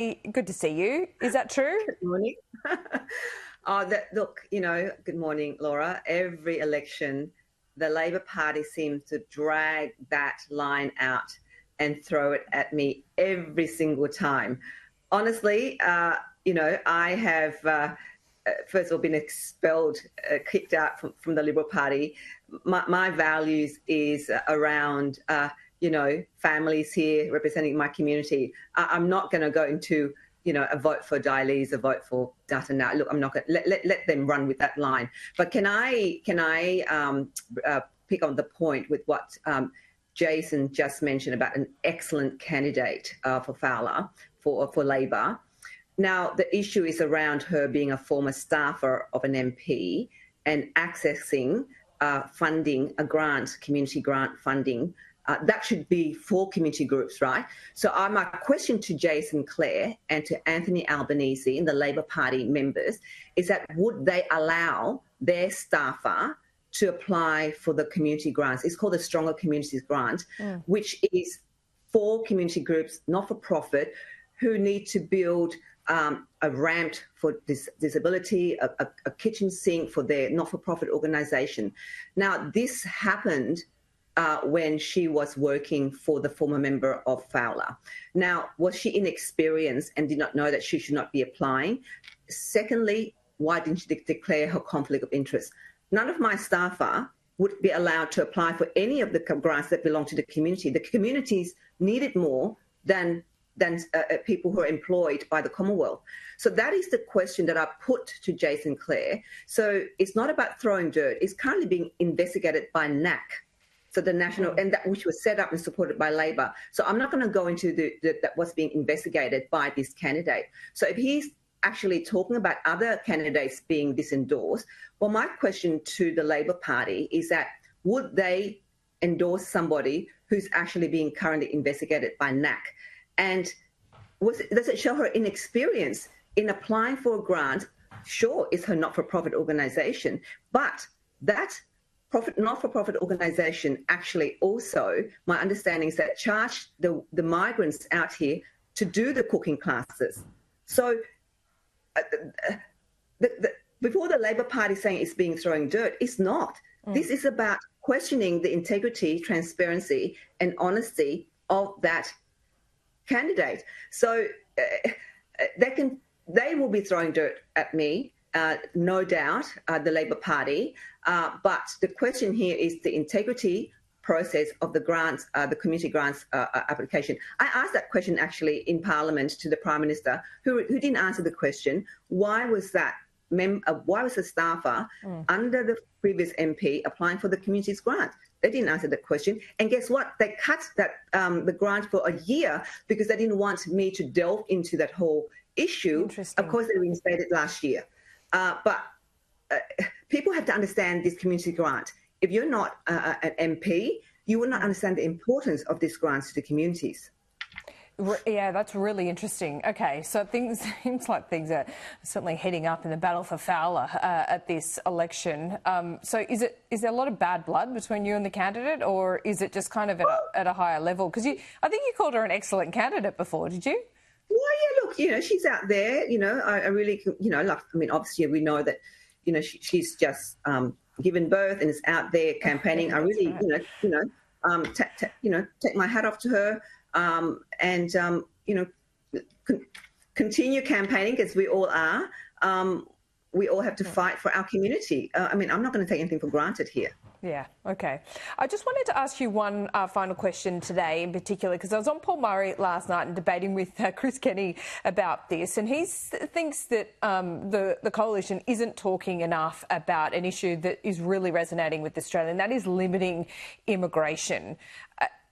good to see you. Is that true? Good morning. Look, good morning, Laura. Every election, the Labor Party seems to drag that line out and throw it at me every single time. Honestly, I have, first of all, been expelled, kicked out from the Liberal Party. My values is around, families here representing my community. I'm not going to go into, a vote for Dai Le's, a vote for Dutton. Now, look, I'm not going to let them run with that line. But can I pick on the point with what Jason just mentioned about an excellent candidate for Fowler for Labor? Now, the issue is around her being a former staffer of an MP and accessing funding, a grant, community grant funding. That should be for community groups, right? So my question to Jason Clare and to Anthony Albanese and the Labor Party members is that would they allow their staffer to apply for the community grants? It's called the Stronger Communities Grant, which is for community groups, not-for-profit, who need to build a ramp for disability, a kitchen sink for their not-for-profit organisation. Now, this happened when she was working for the former member of Fowler. Now, was she inexperienced and did not know that she should not be applying? Secondly, why didn't she declare her conflict of interest? None of my staffer would be allowed to apply for any of the grants that belong to the community. The communities need it more than people who are employed by the Commonwealth. So that is the question that I put to Jason Clare. So it's not about throwing dirt. It's currently being investigated by NACC. So the national, and that which was set up and supported by Labor. So I'm not going to go into what's being investigated by this candidate. So if he's actually talking about other candidates being disendorsed, well, my question to the Labor Party is that would they endorse somebody who's actually being currently investigated by NACC? And does it show her inexperience in applying for a grant? Sure, it's her not-for-profit organisation, but that not-for-profit organisation actually also, my understanding is that charged the migrants out here to do the cooking classes. So before the Labor Party saying it's being throwing dirt, it's not. This is about questioning the integrity, transparency and honesty of that candidate. So they will be throwing dirt at me, no doubt, the Labor Party. But the question here is the integrity process of the grants, the community grants application. I asked that question actually in Parliament to the Prime Minister, who didn't answer the question. Why was that? Why was a staffer under the previous MP applying for the community's grant? They didn't answer the question. And guess what? They cut that the grant for a year because they didn't want me to delve into that whole issue. Of course, they reinstated last year. But people have to understand this community grant. If you're not an MP, you will not understand the importance of these grants to the communities. Yeah, that's really interesting. Okay, so seems like things are certainly heating up in the battle for Fowler at this election. So is there a lot of bad blood between you and the candidate, or is it just kind of at a higher level? Because I think you called her an excellent candidate before, did you? Well, yeah, look, she's out there. I really, obviously we know that, she's just given birth and is out there campaigning. I really, take my hat off to her. Continue campaigning as we all are. We all have to fight for our community. I'm not going to take anything for granted here. Yeah, okay. I just wanted to ask you one final question today in particular, because I was on Paul Murray last night and debating with Chris Kenny about this, and he thinks that the coalition isn't talking enough about an issue that is really resonating with Australia, and that is limiting immigration.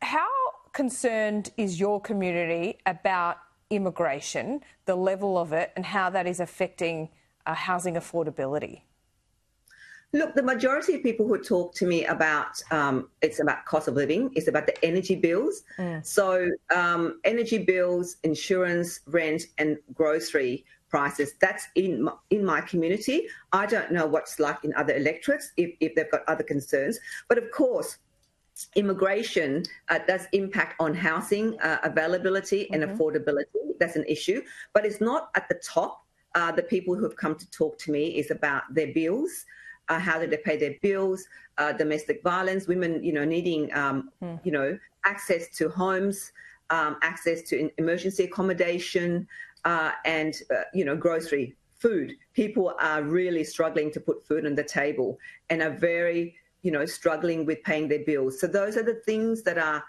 How concerned is your community about immigration, the level of it, and how that is affecting housing affordability? Look, the majority of people who talk to me about it's about cost of living, it's about the energy bills. So energy bills, insurance, rent and grocery prices, that's in my community. I don't know what's like in other electorates if they've got other concerns. But of course, immigration does impact on housing availability and affordability. That's an issue, but it's not at the top. The people who have come to talk to me is about their bills, how do they pay their bills, domestic violence, women, needing, access to homes, access to emergency accommodation, and, grocery, food. People are really struggling to put food on the table and are very, struggling with paying their bills. So those are the things that our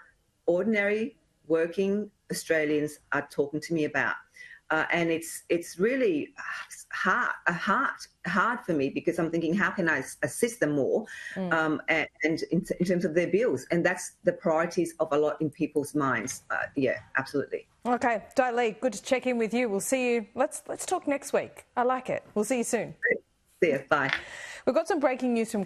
ordinary working Australians are talking to me about. And it's really hard for me, because I'm thinking, how can I assist them more, and in terms of their bills? And that's the priorities of a lot in people's minds. Yeah, absolutely. Okay, Dai Le, good to check in with you. We'll see you. Let's talk next week. I like it. We'll see you soon. See you. Bye. We've got some breaking news from